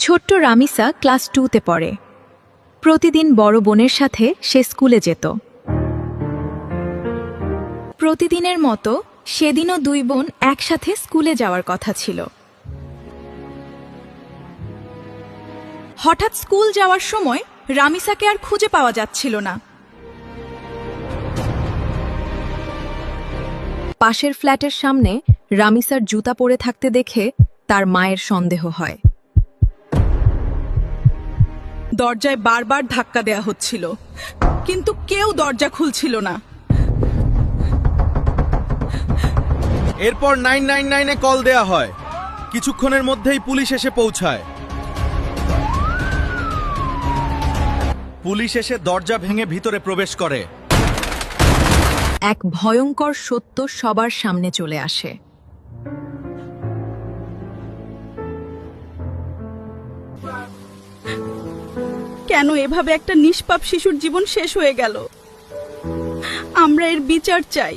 ছোট্ট রামিসা ক্লাস 2তে পড়ে। প্রতিদিন বড় বোনের সাথে সে স্কুলে যেত। প্রতিদিনের মতো সেদিনও দুই বোন একসাথে স্কুলে যাওয়ার কথা ছিল। হঠাৎ স্কুল যাওয়ার সময় রামিসাকে আর খুঁজে পাওয়া যাচ্ছিল না। পাশের ফ্ল্যাটের সামনে রামিসার জুতা পরে থাকতে দেখে তার মায়ের সন্দেহ হয়। দরজায় বারবার ধাক্কা দেয়া হচ্ছিল, কিন্তু কেউ দরজা খুলছিল না। এরপর 999-এ কল দেয়া হয়। কিছুক্ষণের মধ্যেই পুলিশ এসে পৌঁছায়। পুলিশ এসে দরজা ভেঙে ভিতরে প্রবেশ করে। এক ভয়ঙ্কর সত্য সবার সামনে চলে আসে। কেন এভাবে একটা নিষ্পাপ শিশুর জীবন শেষ হয়ে গেল? আমরা এর বিচার চাই।